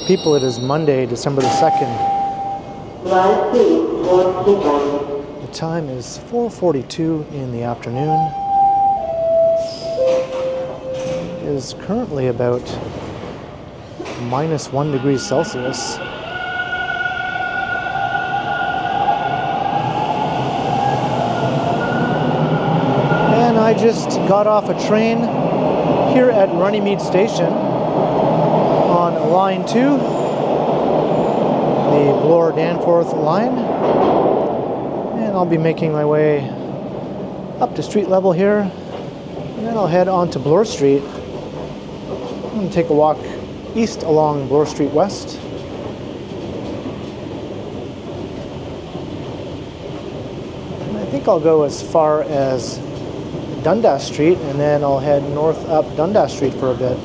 people. It is Monday, December the 2nd. The time is 4:42 in the afternoon. It is currently about -1 degree Celsius. And I just got off a train here at Runnymede Station on line 2, the Bloor line, and I'll be making my way up to street level here, and then I'll head on to Bloor Street and take a walk east along Bloor Street West. And I think I'll go as far as Dundas Street, and then I'll head north up Dundas Street for a bit.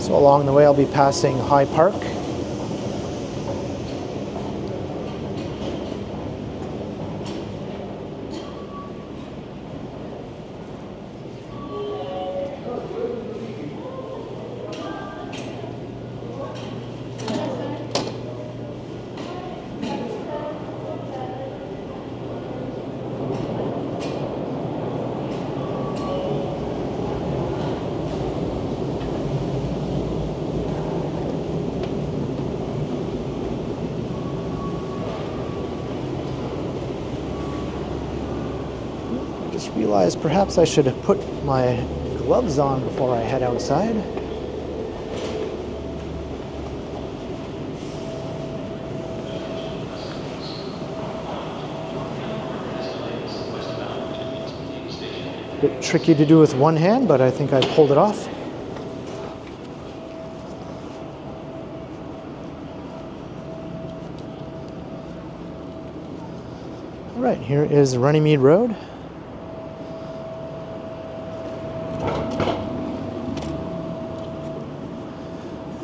So along the way I'll be passing High Park. Realized perhaps I should have put my gloves on before I head outside. A bit tricky to do with one hand, but I think I pulled it off. All right, here is Runnymede Road.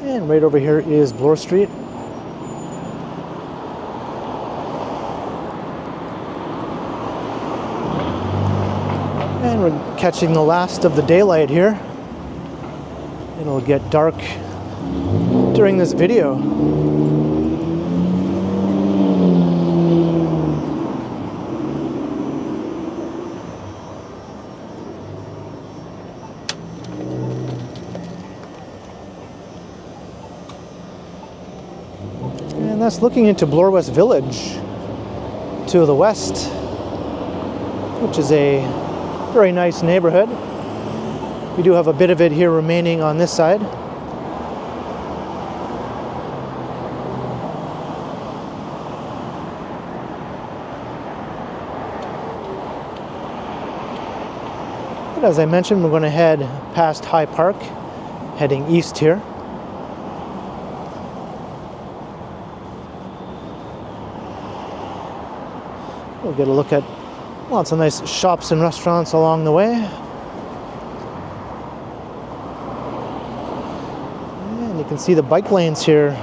And right over here is Bloor Street. And we're catching the last of the daylight here. It'll get dark during this video. And that's looking into Bloor West Village to the west, which is a very nice neighborhood. We do have a bit of it here remaining on this side. But as I mentioned, we're going to head past High Park, heading east here. We'll get a look at lots of nice shops and restaurants along the way. And you can see the bike lanes here.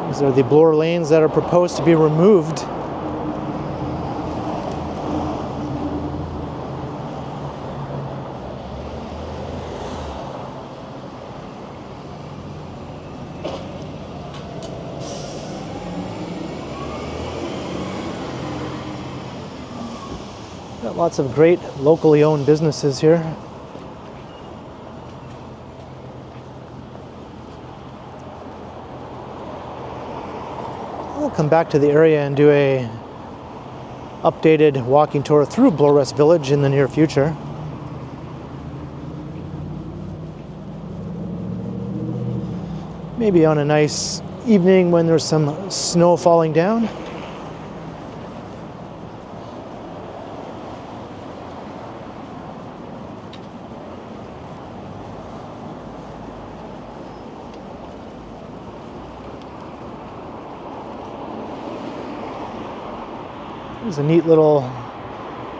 These are the Bloor lanes that are proposed to be removed. Got lots of great locally owned businesses here. I'll come back to the area and do a updated walking tour through Bloor West Village in the near future. Maybe on a nice evening when there's some snow falling down. There's a neat little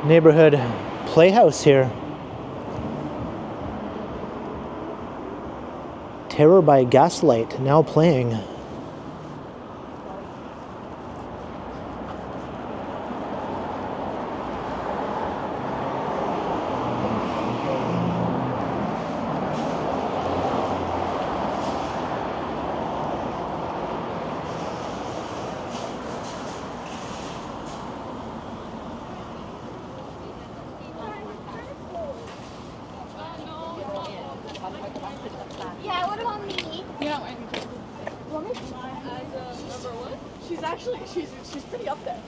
neighborhood playhouse here. Terror by Gaslight, now playing. She's actually, she's pretty up there.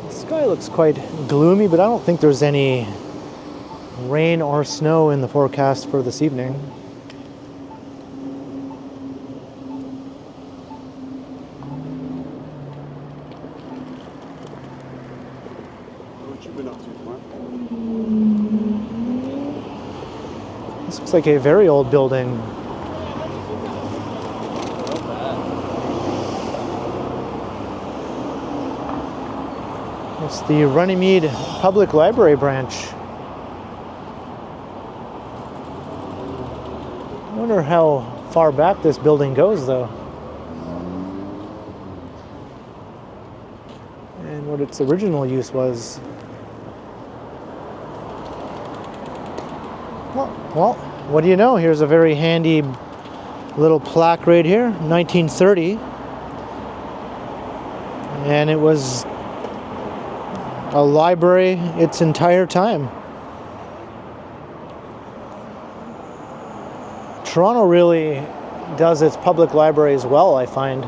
The sky looks quite gloomy, but I don't think there's any rain or snow in the forecast for this evening. What you been up to, Mark? This looks like a very old building. It's the Runnymede Public Library branch. I wonder how far back this building goes, though. And what its original use was. Well, what do you know? Here's a very handy little plaque right here, 1930. And it was a library its entire time. Toronto really does its public libraries well, I find.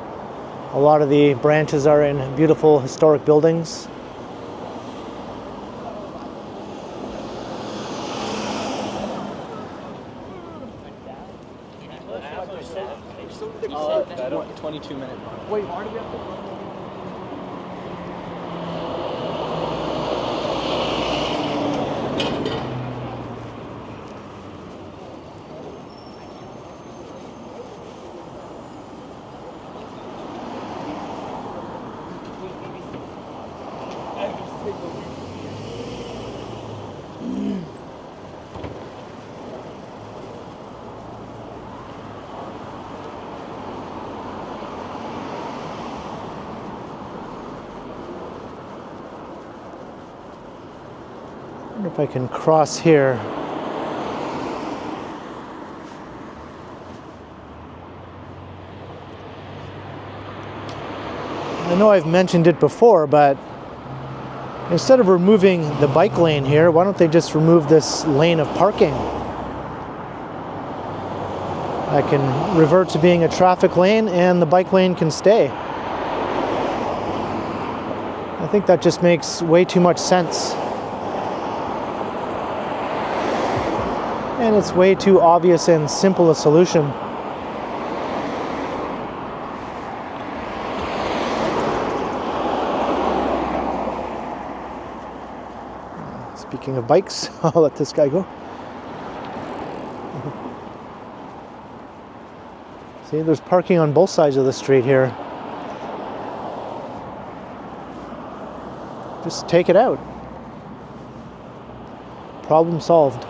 A lot of the branches are in beautiful historic buildings. I don't 22-minute mark. Wait, why do we have to? I wonder if I can cross here. I know I've mentioned it before, but instead of removing the bike lane here, why don't they just remove this lane of parking? I can revert to being a traffic lane and the bike lane can stay. I think that just makes way too much sense. And it's way too obvious and simple a solution. Speaking of bikes, I'll let this guy go. See, there's parking on both sides of the street here. Just take it out. Problem solved.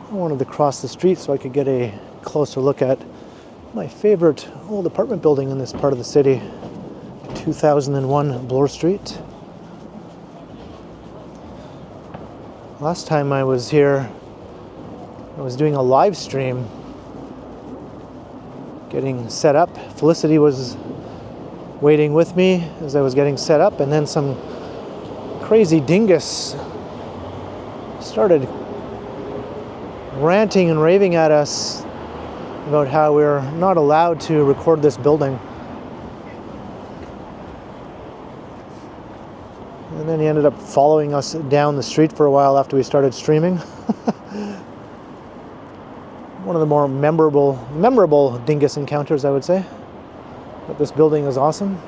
I wanted to cross the street so I could get a closer look at my favorite old apartment building in this part of the city, 2001 Bloor Street. Last time I was here, I was doing a live stream, getting set up. Felicity was waiting with me as I was getting set up, and then some crazy dingus started ranting and raving at us about how we're not allowed to record this building. And then he ended up following us down the street for a while after we started streaming. One of the more memorable dingus encounters, I would say. But this building is awesome.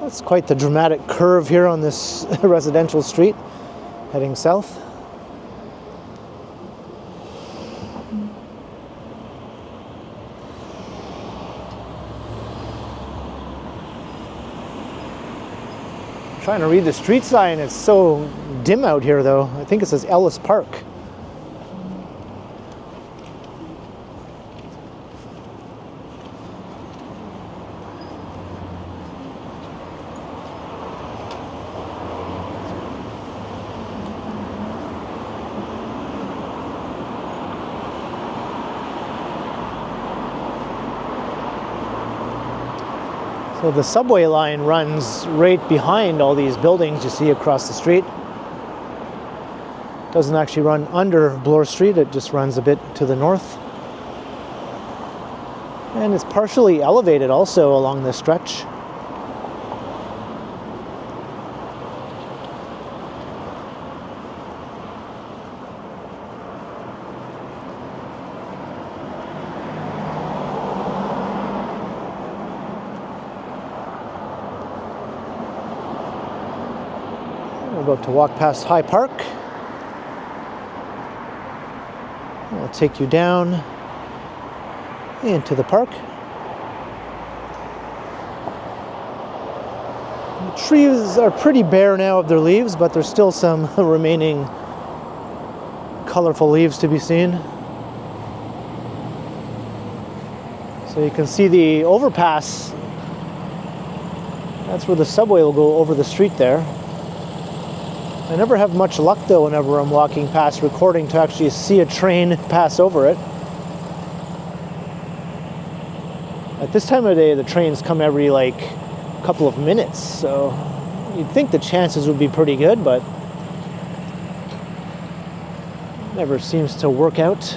That's quite the dramatic curve here on this residential street heading south. Trying to read the street sign, it's so dim out here though. I think it says Ellis Park. So the subway line runs right behind all these buildings you see across the street. Doesn't actually run under Bloor Street, it just runs a bit to the north. And it's partially elevated also along this stretch. We're about to walk past High Park. I'll take you down into the park. The trees are pretty bare now of their leaves, but there's still some remaining colorful leaves to be seen. So you can see the overpass. That's where the subway will go over the street there. I never have much luck though whenever I'm walking past recording to actually see a train pass over it. At this time of day, the trains come every like couple of minutes, so you'd think the chances would be pretty good, but never seems to work out.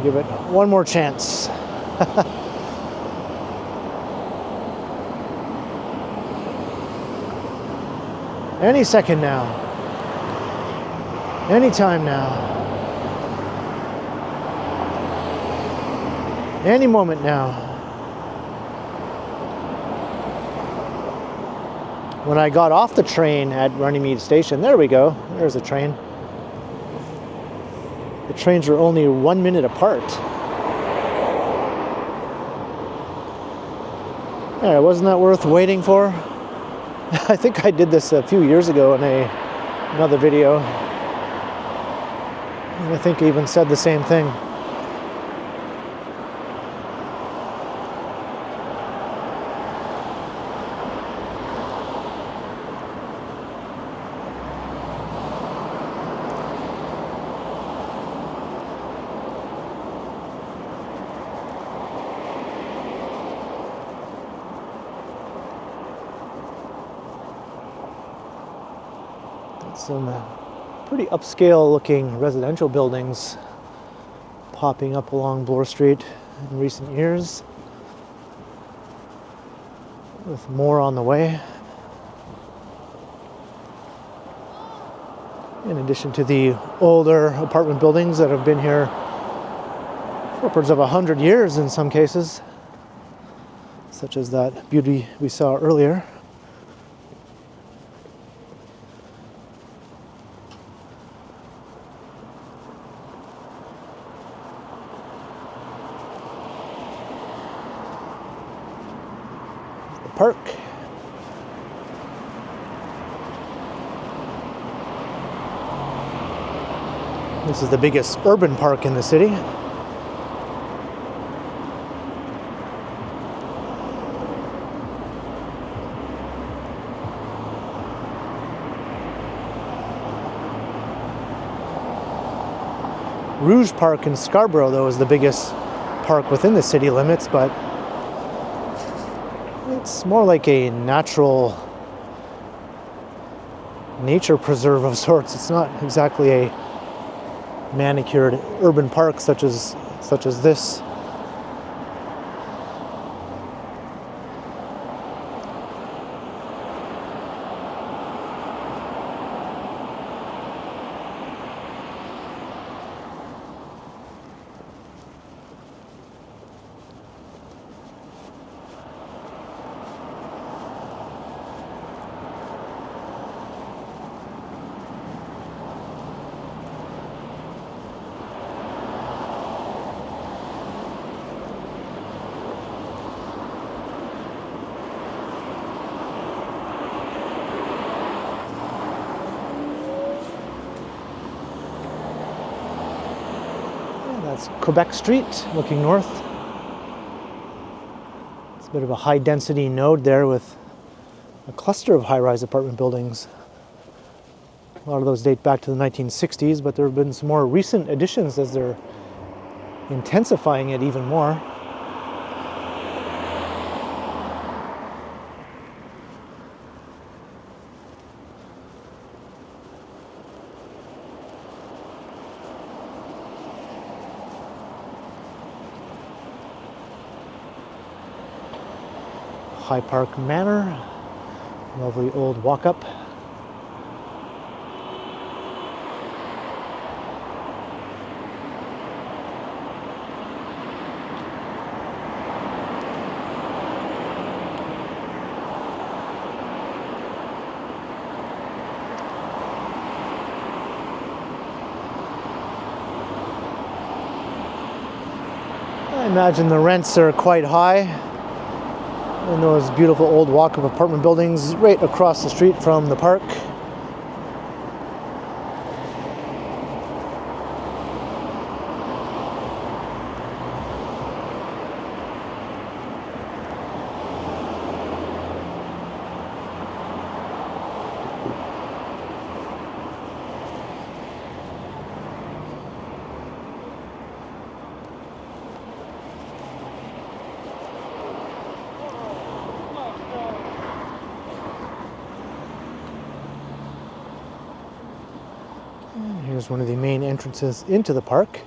Give it one more chance. Any second now. Any time now. Any moment now. When I got off the train at Runnymede station, there we go. There's a train. The trains are only 1 minute apart. Yeah, wasn't that worth waiting for? I think I did this a few years ago in another video. And I think I even said the same thing. Some pretty upscale looking residential buildings popping up along Bloor Street in recent years, with more on the way. In addition to the older apartment buildings that have been here for upwards of 100 years in some cases, such as that beauty we saw earlier. Park. This is the biggest urban park in the city. Rouge Park in Scarborough, though, is the biggest park within the city limits, but it's more like a natural nature preserve of sorts. It's not exactly a manicured urban park such as this. That's Quebec Street, looking north. It's a bit of a high-density node there with a cluster of high-rise apartment buildings. A lot of those date back to the 1960s, but there have been some more recent additions as they're intensifying it even more. High Park Manor, lovely old walk-up. I imagine the rents are quite high in those beautiful old walk-up apartment buildings right across the street from the park. Here's one of the main entrances into the park.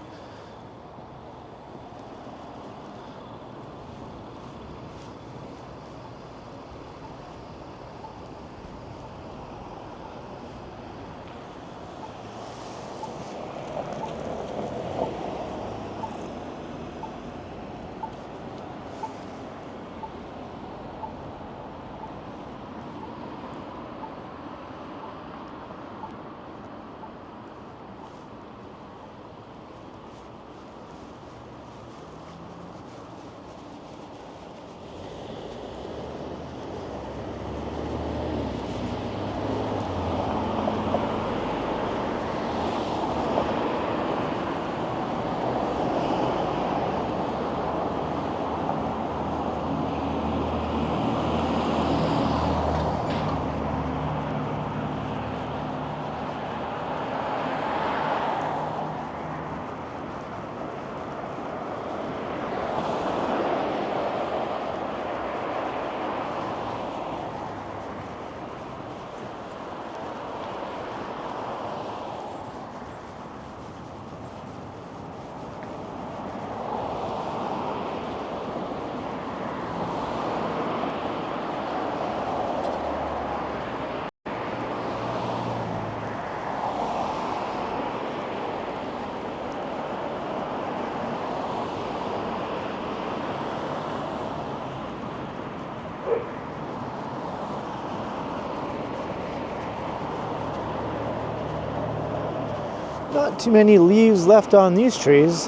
Not too many leaves left on these trees.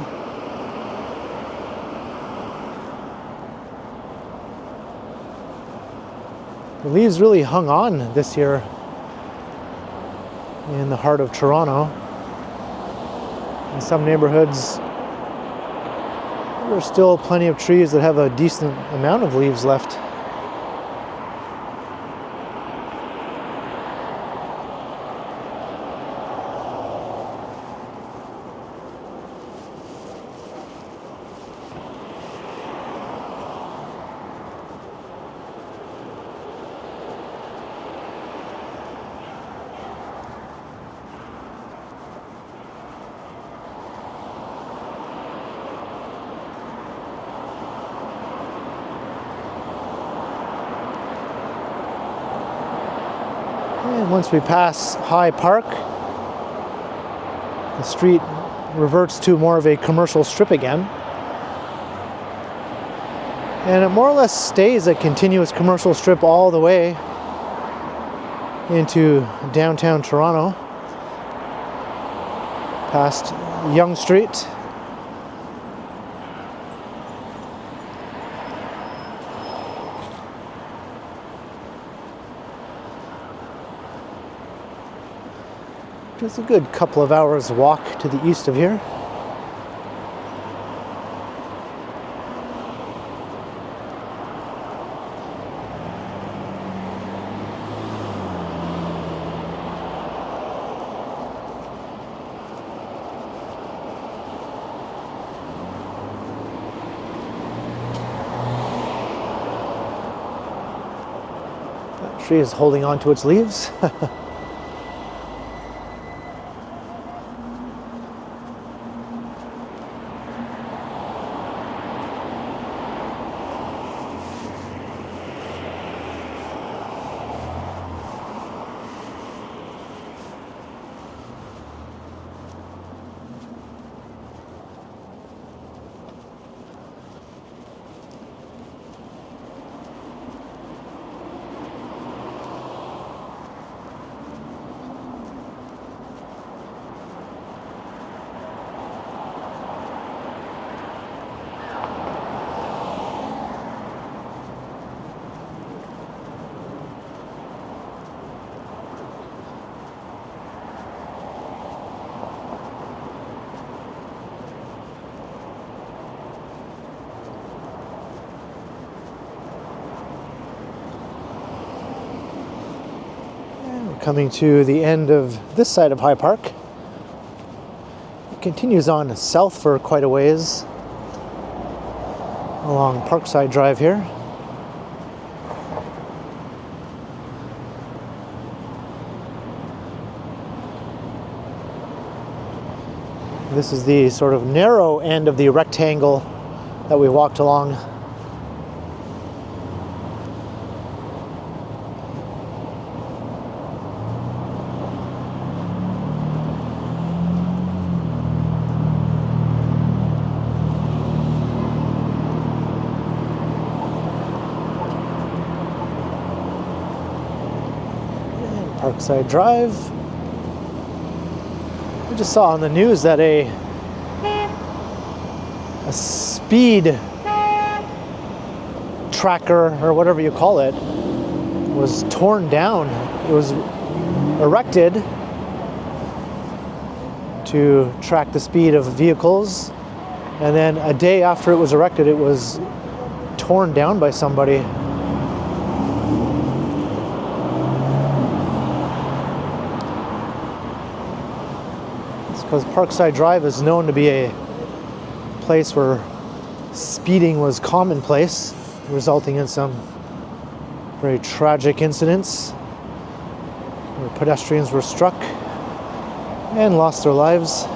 The leaves really hung on this year in the heart of Toronto. In some neighborhoods, there are still plenty of trees that have a decent amount of leaves left. And once we pass High Park, the street reverts to more of a commercial strip again. And it more or less stays a continuous commercial strip all the way into downtown Toronto, past Yonge Street. Just a good couple of hours walk to the east of here. tree is holding on to its leaves. Coming to the end of this side of High Park. It continues on south for quite a ways along Parkside Drive here. This is the sort of narrow end of the rectangle that we walked along. Parkside Drive. We just saw on the news that a speed tracker, or whatever you call it, was torn down. It was erected to track the speed of vehicles, and then a day after it was erected, it was torn down by somebody. Because Parkside Drive is known to be a place where speeding was commonplace, resulting in some very tragic incidents where pedestrians were struck and lost their lives.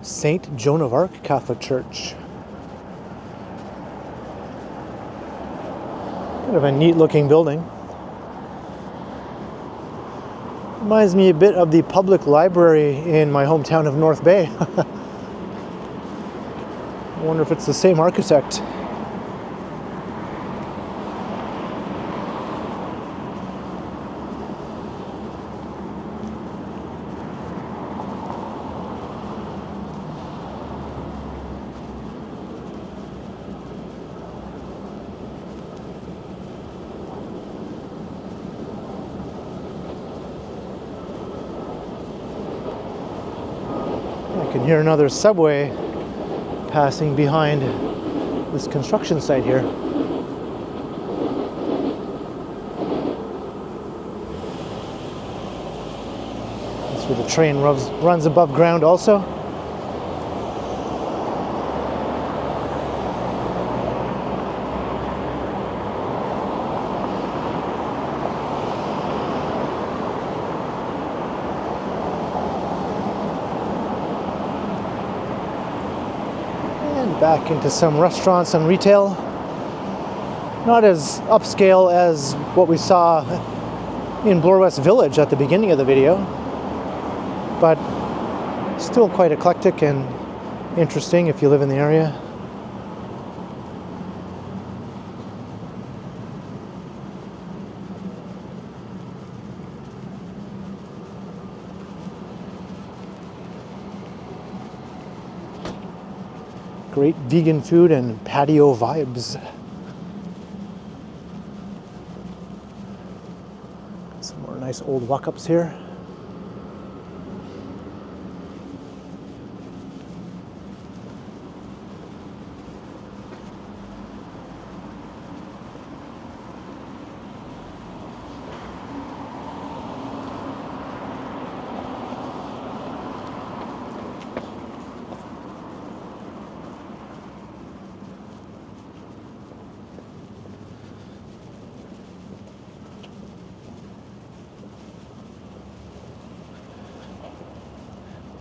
St. Joan of Arc Catholic Church. Kind of a neat looking building. Reminds me a bit of the public library in my hometown of North Bay. I wonder if it's the same architect. I can hear another subway passing behind this construction site here. That's where the train runs above ground also. Back into some restaurants and retail. Not as upscale as what we saw in Bloor West Village at the beginning of the video. but still quite eclectic and interesting if you live in the area. Great vegan food and patio vibes. Some more nice old walk-ups here.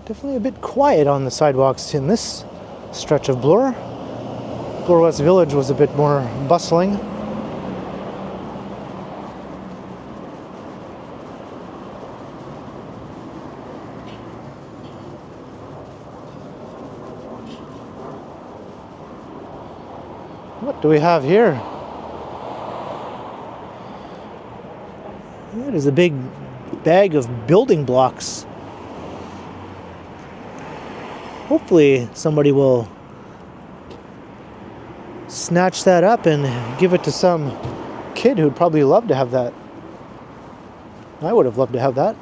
Definitely a bit quiet on the sidewalks in this stretch of Bloor. Bloor West Village was a bit more bustling. What do we have here? It is a big bag of building blocks. Hopefully somebody will snatch that up and give it to some kid who'd probably love to have that. I would have loved to have that.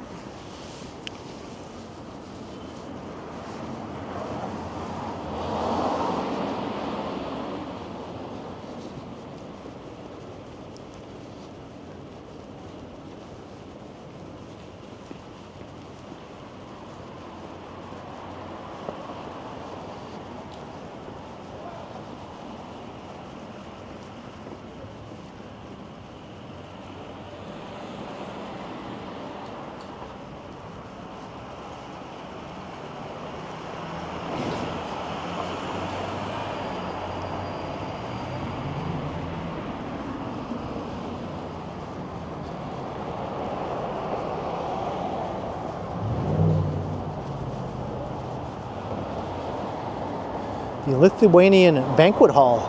The Lithuanian Banquet Hall.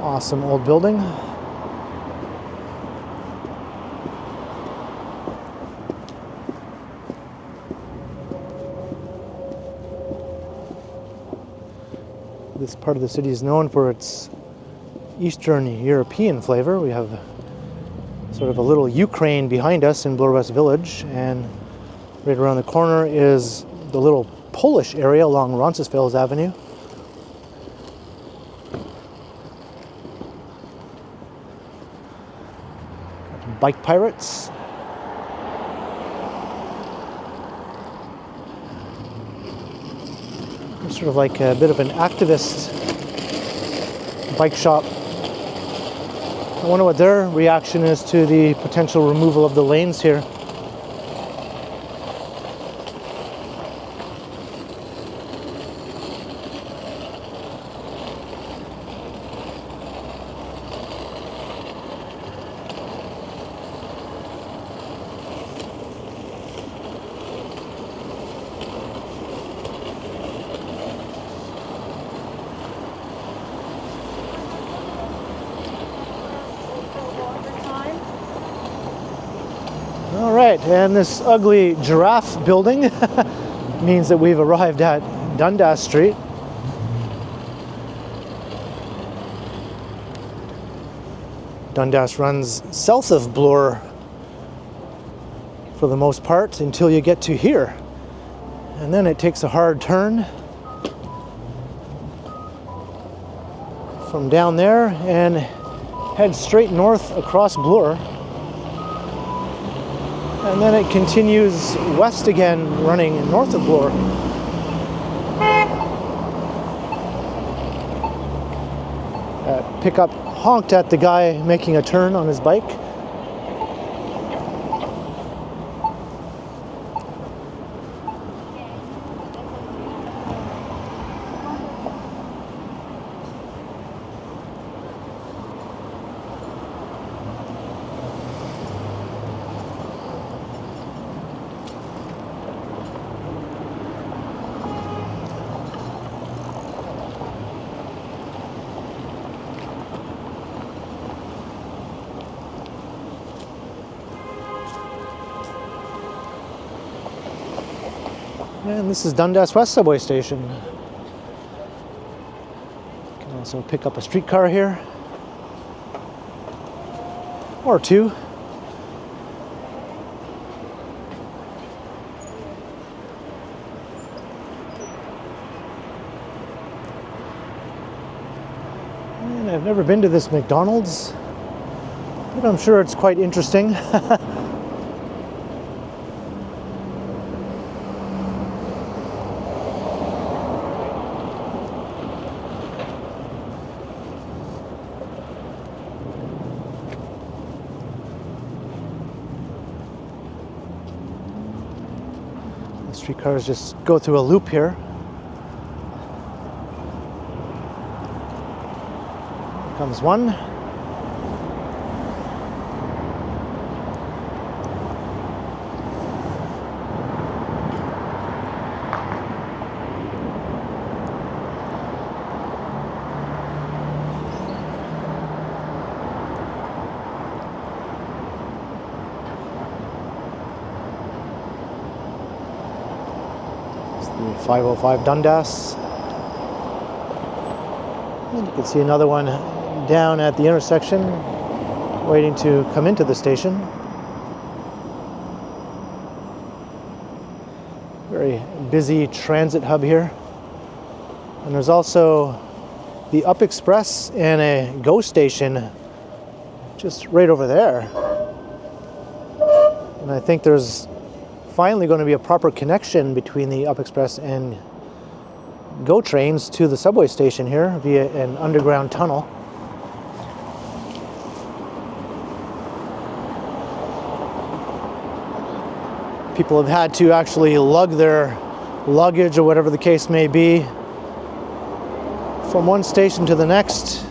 Awesome old building. This part of the city is known for its Eastern European flavor. We have sort of a little Ukraine behind us in Bloor West Village, and right around the corner is the little Polish area along Roncesvalles Avenue. Bike pirates. Sort of like a bit of an activist bike shop. I wonder what their reaction is to the potential removal of the lanes here. All right, and this ugly giraffe building means that we've arrived at Dundas Street. Dundas runs south of Bloor for the most part until you get to here. And then it takes a hard turn from down there and heads straight north across Bloor. And then it continues west again, running north of Bloor. Pickup honked at the guy making a turn on his bike. And this is Dundas West subway station. You can also pick up a streetcar here. Or two. And I've never been to this McDonald's, but I'm sure it's quite interesting. The streetcars just go through a loop here. Here comes one. It's the 505 Dundas. And you can see another one down at the intersection, waiting to come into the station. Very busy transit hub here. And there's also the Up Express and a GO station just right over there. And I think there's finally going to be a proper connection between the Up Express and GO trains to the subway station here via an underground tunnel. People have had to actually lug their luggage or whatever the case may be from one station to the next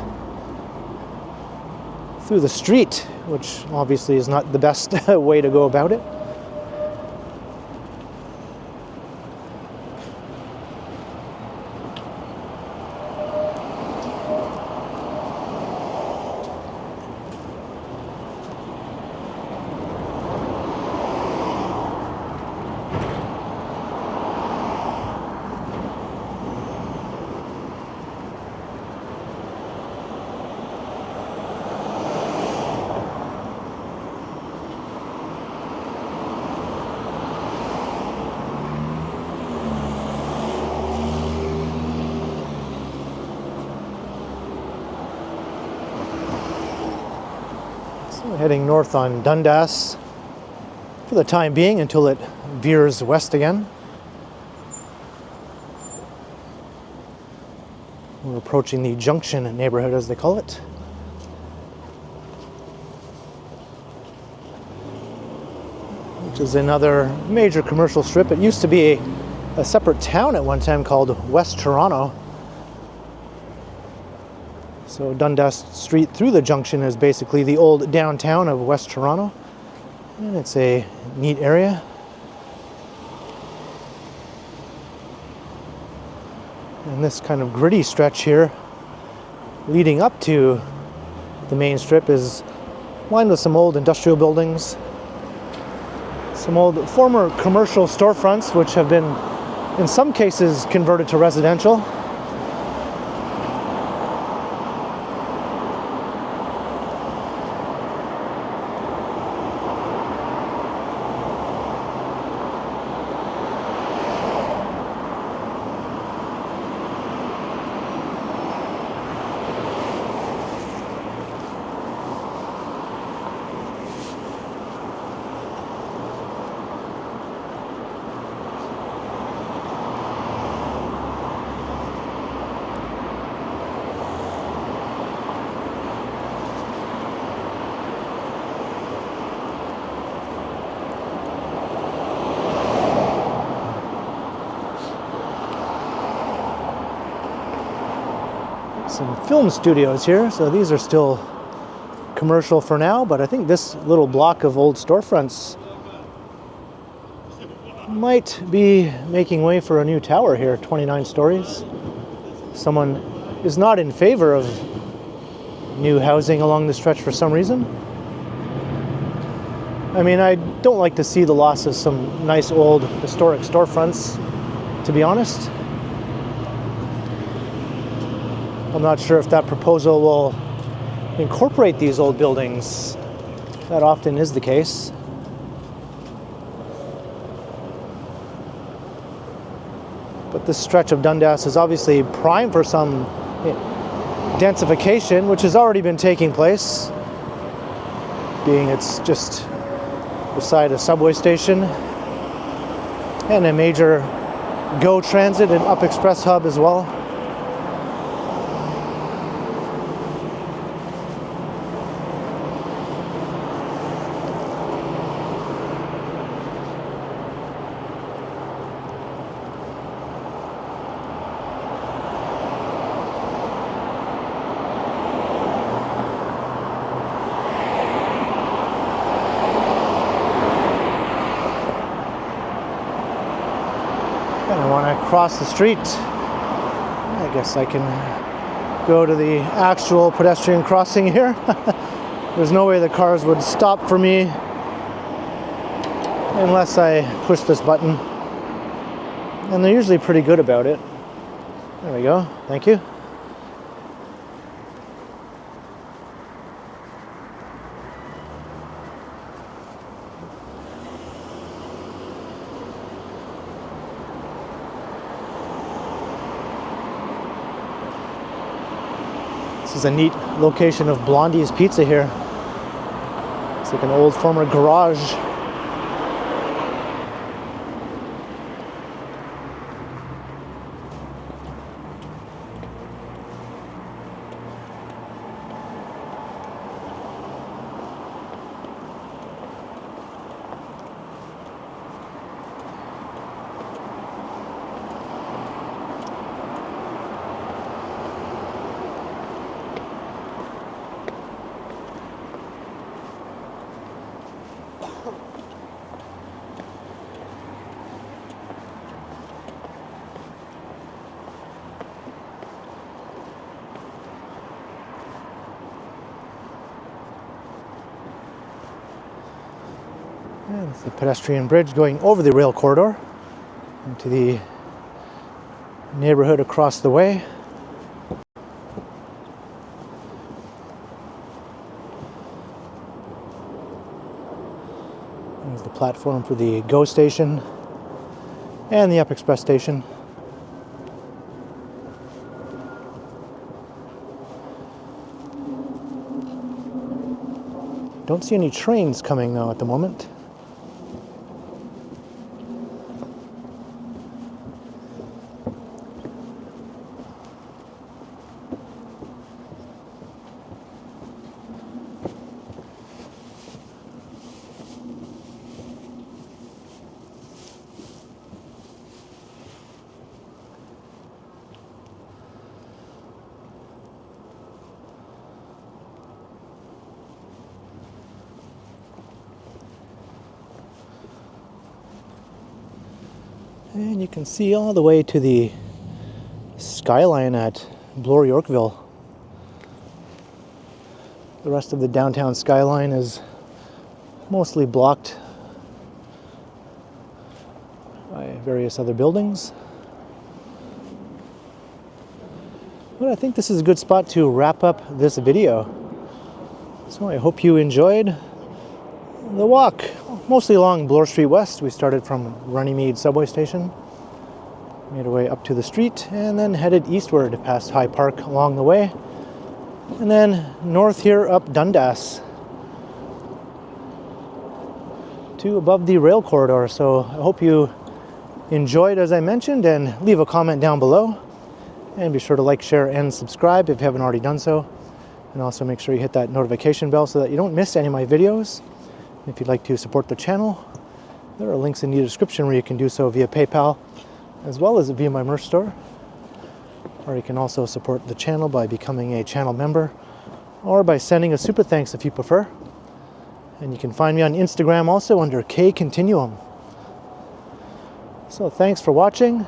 through the street, which obviously is not the best way to go about it. So heading north on Dundas for the time being until it veers west again. We're approaching the Junction neighborhood, as they call it. Which is another major commercial strip. It used to be a separate town at one time called West Toronto. So Dundas Street through the Junction is basically the old downtown of West Toronto. And it's a neat area. And this kind of gritty stretch here leading up to the main strip is lined with some old industrial buildings, some old former commercial storefronts which have been in some cases converted to residential. Some film studios here, so these are still commercial for now, but I think this little block of old storefronts might be making way for a new tower here, 29 stories. Someone is not in favor of new housing along the stretch for some reason. I mean, I don't like to see the loss of some nice old historic storefronts to be honest. I'm not sure if that proposal will incorporate these old buildings. That often is the case. But this stretch of Dundas is obviously prime for some densification, which has already been taking place, being it's just beside a subway station and a major GO Transit and Up Express hub as well. And I want to cross the street. I guess I can go to the actual pedestrian crossing here. There's no way the cars would stop for me unless I push this button. And they're usually pretty good about it. There we go. Thank you. This is a neat location of Blondie's Pizza here. It's like an old former garage. And it's the pedestrian bridge going over the rail corridor into the neighborhood across the way. There's the platform for the GO station and the Up Express station. Don't see any trains coming though at the moment. And you can see all the way to the skyline at Bloor, Yorkville. The rest of the downtown skyline is mostly blocked by various other buildings. But I think this is a good spot to wrap up this video. So I hope you enjoyed the walk, mostly along Bloor Street West. We started from Runnymede subway station, made our way up to the street, and then headed eastward past High Park along the way, and then north here up Dundas to above the rail corridor. So I hope you enjoyed, as I mentioned, and leave a comment down below, and be sure to like, share, and subscribe if you haven't already done so, and also make sure you hit that notification bell so that you don't miss any of my videos. If you'd like to support the channel, there are links in the description where you can do so via PayPal, as well as via my merch store. Or you can also support the channel by becoming a channel member, or by sending a super thanks if you prefer. And you can find me on Instagram also under K Continuum. So thanks for watching,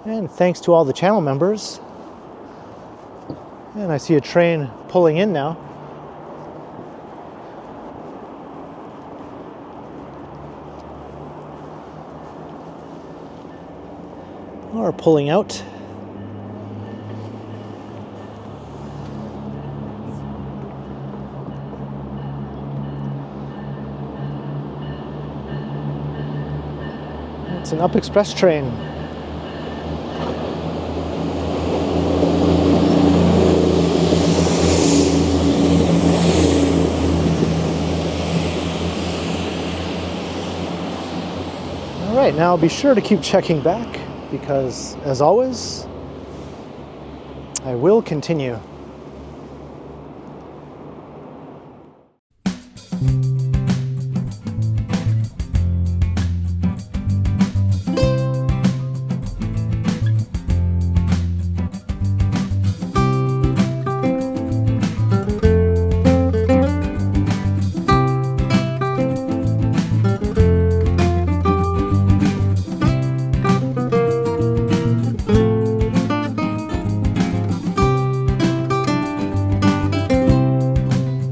and thanks to all the channel members. And I see a train pulling in now. or pulling out. It's an up express train. All right, now be sure to keep checking back because, as always, I will continue.